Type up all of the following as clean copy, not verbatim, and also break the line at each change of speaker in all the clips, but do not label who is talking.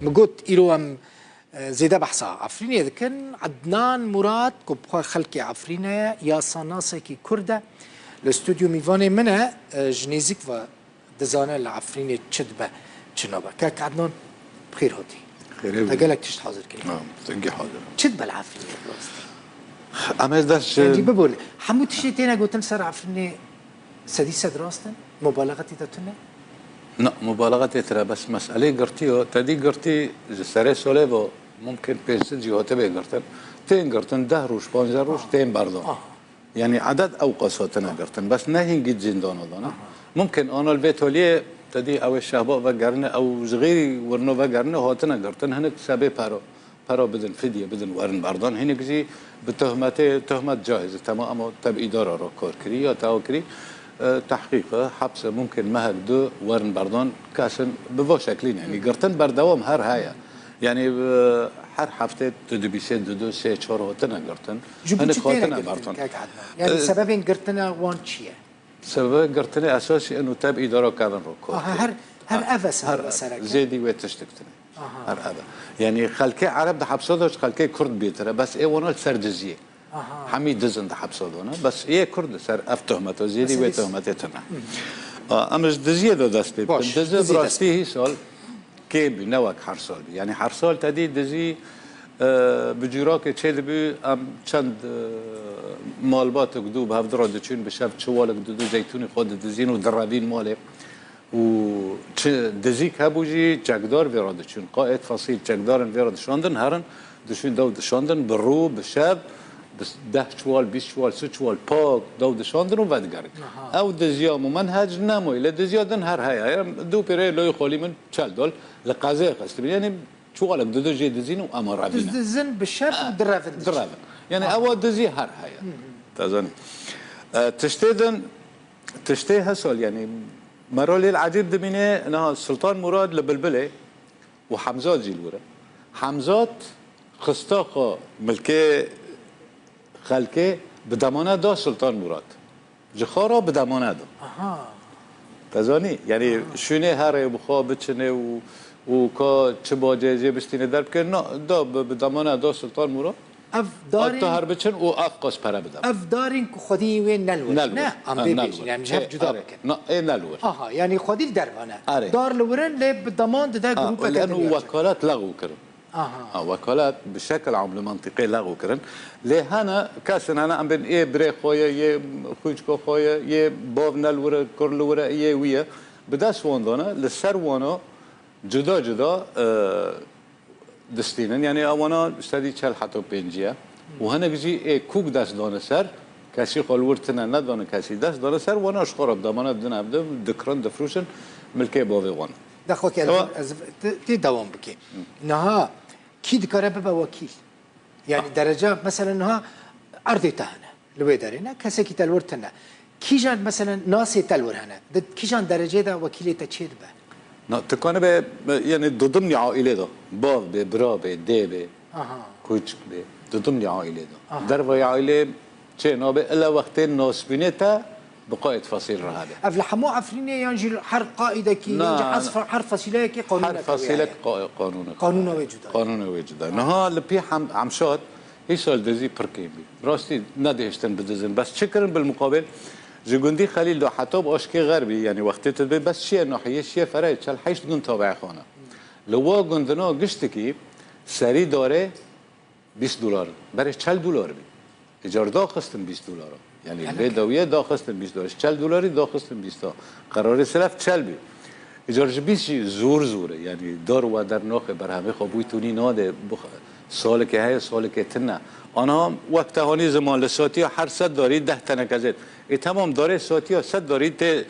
مقوت إلو أم زيدا بحثا عفرينية ذكن عدنان مراد كبخوا خلقي عفرينية يا صناصكي كردة الاستوديو ميفاني منها جنيزيك و دزانه العفرينية تشدبه تشنبه كاك عدنان بخير هاتي
خير
تقالك تشت حاضر كلمة
تنجي حاضر
تشدبه العفرينية براستي
أمس داش
يعني بقول حمود تشيتينا قلت نسر عفرينية سديسة دراستن مبالغتي تتنا
لا مبالغة ترى بس مسألة قرتيو تدي قرتي سري سوليفو ممكن بيرسج يهتبه قرتن تين قرتن ده روش بانجا روش تين باردون يعني عدد أوقات هتنا قرتن بس نهين جد زندان هذانا ممكن أنا البيت وليه تدي أو الشهباء وقرنه أو صغير ورنو وقرنه هتنا قرتن هنك سبب بارو بدن فدية بدن ورن باردون هنك زي بتهمته تهمة جاهزة تمام تبع إدارة رو كوركري يا تاوكري تحقيقه حبس ممكن مهك دو ورن بردان كاسن بفو شكلين يعني قرتن بردوام هر هايا يعني هر هفته تدبي سه دو سه چهار هاتنا قرتن
هنك هاتنا بردان يعني سببين قرتنا وان چیه؟
سبب قرتنا اساسي انه تاب اداره كارن رو
هر افس
هر زيدي وتشتكتني هر هذا يعني خلكي عرب ده حبسودش خلكي كرد بيتره بس اي ونال سرجزيه حميد دزن ده حبسودونه بس ايه كرد سر افتهمته زيدي وتهمته تنا امش دزيه ده دست بيبن دزي براسيه سال كي بنوك حرسال يعني حرسال تدي دزي بجيراك تشيل بي ام چند مالبات قدوب هفدرا دچون بشب چوال قدود زيتوني خود دزين ودرابين مالك و دزيك هبوجي چقدار ويراد چون قائد فصيل چقدارن ويراد شاندن هرن دشون دو شاندن برو بشب بس 10 شوال 20 شوال 6 شوال باك دو شاندن و ودگرد او دزيا ممنهج نمو الى دزيا دن هر هيا دو بيري لو يخولي من چل دول لقازي قست يعني شوالك دو جي دزين و امر رابينا
دزن بالشب ودرافن
درافن يعني اول دزي هر هيا تازن تشتي هسول يعني مرولي العجيب دمينه انها السلطان مراد لبلبله وحمزات جيلوره حمزات خستاقه ملكه خلكه بدمانه دا سلطان مراد جخارا بدمانه دا تزانی يعني شونه هر بخوا بچنه و کا چه باجه بستینه درب که نه دا بدمانه دا سلطان مراد
اف دارين
تا هر بچن و اقاس پره بدم
اف دارين خودي وين نلور نه ام بيجي يعني جاب جدا بكن
نه اي نلور
يعني خودي دربانه دار لورن لب ضمان ده جروب
لانه وكالات لغو كرن وكالات بشكل عام المنطقي لغو كرن ليه هنا كاسن انا ام بين ايه بري خويا يه خوجكو خويا يه بوف نلور كرلور يه ويا بداس وندانا لسروانو جدا جدا دستینن یعنی آوانا استادی چل حتی پنجیه و هنگزی کوک دست دانه سر کسی خالورتنه ندانه کسی دست دانه سر وانا اشخارب دامانه دن عبده دکران دفروشن ملکه باوی وانا
دخواه که تی دوام بکی نها کی دکاره ببا وکیل يعني درجة مثلا نها عرضي تهنا لوي دارينا كسي كي تلورتنا كي جان مثلا ناسي تلور هنا كي جان درجة دا وكيلة تشيد به
نه تکانه به یعنی دو ضمن عائله دا باو به برا به دی به کوچک به دو ضمن عائله دا در و عائله چه نابه الا وقت ناسبینه تا بقائد فصيل رهابه
افلحمو عفريني ينجي حر قائده كي ينجي حر فصيله كي قانون
حر فصيله قانون
وجوده
قانون وجوده نها لبي عمشات هي سال دزي بركيبي راستي ندهشتن بدزن بس شكرا بالمقابل جوندي خليل دو حتى باشكي غربي يعني وقت تدبي بس شيء ناحيه شيء فرق شل حيش جون تابع خانه لو جوندنا قشتكي سري داره $20 برای $40 بي ايجار داخستن $20 يعني البيدويه داخستن $20 $40 داخستن 20 قرار سلف 40 بي ايجار جبيش زوره يعني دار و در ناخ برهمه خوبويتوني ناده سال که هي سال که تنه آنها وقت هانی زمان لساتی ها هر 100 دارید 10 تنک ازت تمام داره ساتی ها 100 دارید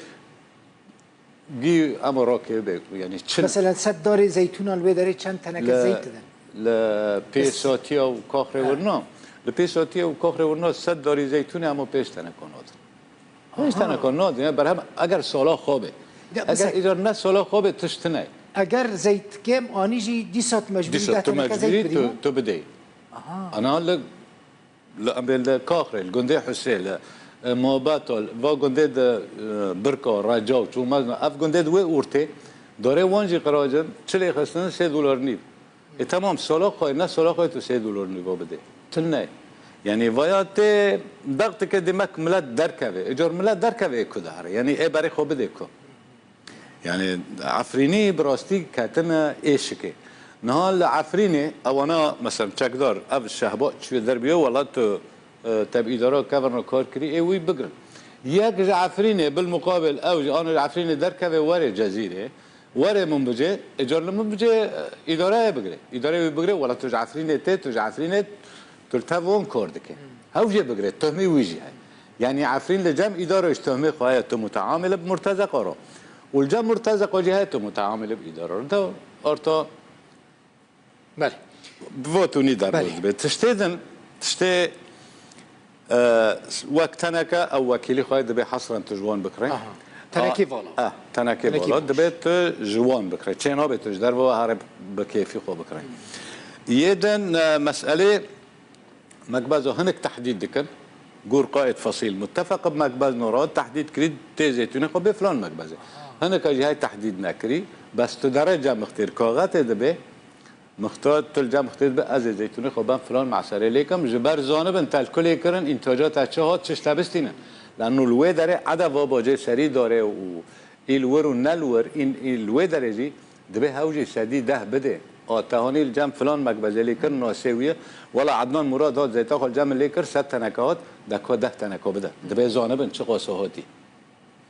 گی اما راکه بگو یعنی چند
مثلا 100 داری زیتون الوی داره چند تنک زیت دادن
لپی ساتی ها و کاخر ورنا لپی ساتی ها و کاخر ورنا 100 داری زیتون اما 5 تنکانات 5 تنکانات یعنی برهم اگر سالا خوابه اگر ایجار نه سالا خوابه تشتنه
اگر زیت کم آنیجی 200 مجبوری 10 تنک زیت بدیم
تو بدی أنا ل كاخر الجندي حسين ما باتل و جندي بركة رجاو شو ما أف جندي دوي أورتي داره وانجی قراجن چلی خستن $3 نیو تمام سلاخ نه سلاخ تو $3 نیو بده تل نه یعنی وایات دقت که دمک ملت درکوه اجار ملت درکوه کداره یعنی ای برای خوب بده کو یعنی عفرینی براستی کتن ایشکه نهال عفرینی اوانا مثلا چکدار او شهبا چوی در بیو والله تو تبعیدارا کورنا کار کری ای وی بگرن یک عفرینی بالمقابل او آن عفرینی درکوه وره جزیره وره من بجه اجار من بجه اداره بگره اداره بگره والله تو عفرینی تو عفرینی تلتفون كوردك هوجي بقري تهمي ويجي هاي يعني عفرين لجم إدارة تهمي خواهيته متعاملة بمرتزق أرى والجم مرتزق وجهاته متعاملة بإدارة أنت أرتا
بله
بفوتوني دار تشتيدن تشتي وقتنك أو وكيلي خواهي دبي حصرا تجوان بكري
تنكي فولا
تنكي فولا دبي تجوان بكري تشينو بتجدر وهارب بكيفي خو بكري يدن مسألة مقبازو هنك تحديد دكن قور قائد فصيل متفق بمقباز نوراد تحديد كريد تيزيتوني خو بفلان مقبازه هنك هاي تحديد نكري بس تدرجة مختار كاغات دبي مختار تلجا مختار بأز زيتوني خو بان فلان معسري ليكم جبر زانب انت الكل يكرن انتاجات اتشهات چش لبستينه لانه الوي داره عدا واباجه سري داره و الور و نلور این الوي داره جي دبي هوجي سدي ده بده تهاني الجام فلان مقبزه ليكر ناسويه ولا عدنان مراد هات زيتا خل جام ليكر 7 تنكات دكا 10 تنكا بده دبي زانبن چه قاسهاتي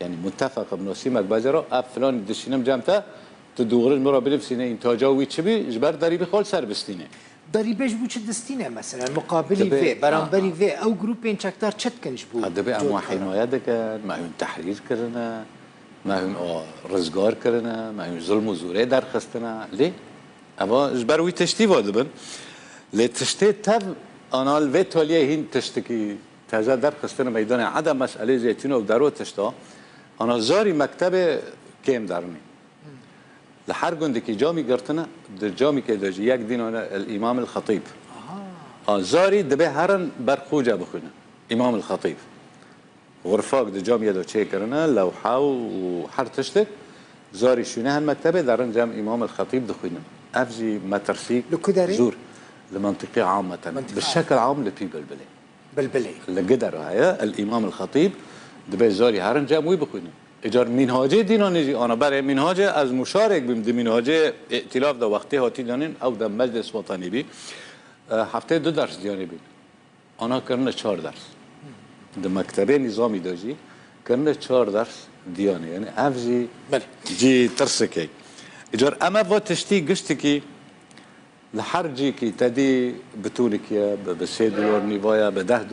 يعني متفق بنوسي مقبزه رو فلان دشينم جامتا تدوغرج مرا بنفسينه انتاجا وي چبي جبر داري بخول سر بستينه
داري بيج بو چه دستينه مثلا مقابلي في برانبري في او جروبين چكتار چت كنش بو
دبي ام حمايه دكن ما هون تحرير كرنا ما هون رزگار كرنا ما هون ظلم و زوره در خستنا ليه اما جبروي تشتي وادبن لتشتي تب انا الفيتوليه هين تشتكي تازه در خستنا ميدان عدم مساله زيتونه ودارو تشتا انا زاري مكتب كيم دارني لحر گندکی جامی گرتنه در جامی که داشت یک دین الامام الخطيب زاري دبه هرن برخوجه بخونه امام الخطيب غرفاق در جامی دو چه کرنه لوحه و هر تشتك زاري شونه هالمكتبه دارن جام امام الخطيب دخونه افجي مترسيك زور لمنطقه عامه بالشكل عام لبي بلبلي لقدر هيا الامام الخطيب دبه زاري هرن جام وي بخونه اجار منهاجه دینانجی آنا برای منهاجه از مشارک بیم دی منهاجه ائتلاف دا وقتی هاتی دانین او دا مجلس وطنی بی هفته 2 درس دیانی بین آنا کرنه 4 درس دا مکتبه نظامی داجی کرنه 4 درس دیانی یعنی افجی جی ترسکی اجار اما و تشتی گشتی که لحر جی که تدی بتونی که به $3 نیوایا به $10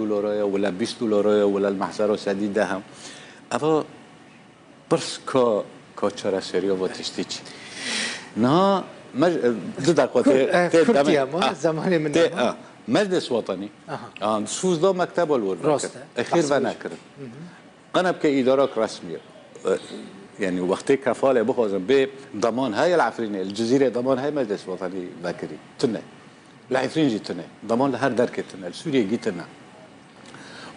ولا $20 ولا المحضر سدی دهم اما برس کا چرا سریا و تشتیچ نه دو دقیقه
كرتيا ما زمان من
مجلس وطني سوز دو مكتب الورد اخير ونكر انا بك ادارات رسميه يعني وقت كفاله بخوزم بضمان هاي العفرينه الجزيره ضمان هاي مجلس وطني بكري تنه العفرين جي تنه ضمان لهر دركه تنه سوريا جي تنه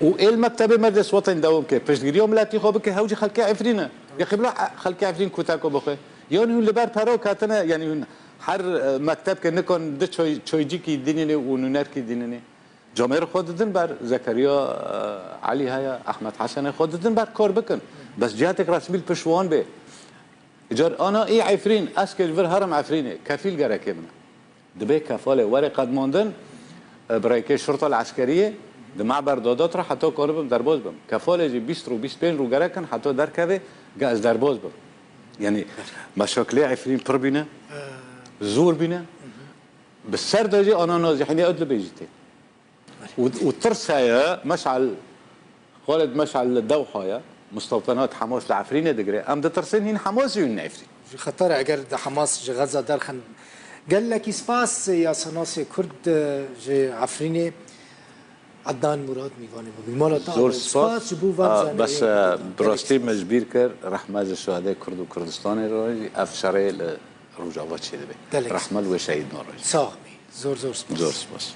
والمكتبه مجلس وطني دوم كي بشتغل يوم لا تيخو بك هوجي خلك عفرينه يا اخي بلا خلك عفرين كوتاكو بخي يعني اللي بار بارو كاتنا يعني هر مكتب که نکن ده چویجی کی دینینه و نونر کی دینینه جامعه خود دن بر زکریا علی های احمد حسن خود دن بر کار بکن بس جهتك رسمی الپشوان به اجار انا ای عفرین اسکر ور هرم عفرینه کفیل گره که من دبی کفاله ورقه ماندن برای که شرطه العسکریه ده معبر دادات را حتی کاربم درباز بم کفاله جی 20 رو 25 رو گره کن حتی در کوه گاز درباز بم يعني مشاكل عفرين بربنا زور بنا بالسر داجي انا نازحين ادل بيجتي والترسايا مشعل خالد مشعل الدوحه مستوطنات حماس العفرين دغري ام ده ترسين هين حماس ين عفرين
في خطر اگر حماس غزه درخن قال لك اسباس يا سناسي كرد جي عفرين عدنان مراد میوانه بمالات
زور سپاس بس براستی مجبور کرد رحمت الشهداء کرد و کردستان رای افشاره لروجاوات شده به رحمت و شهید ناراج
صاحبی زور سپاس
زور سپاس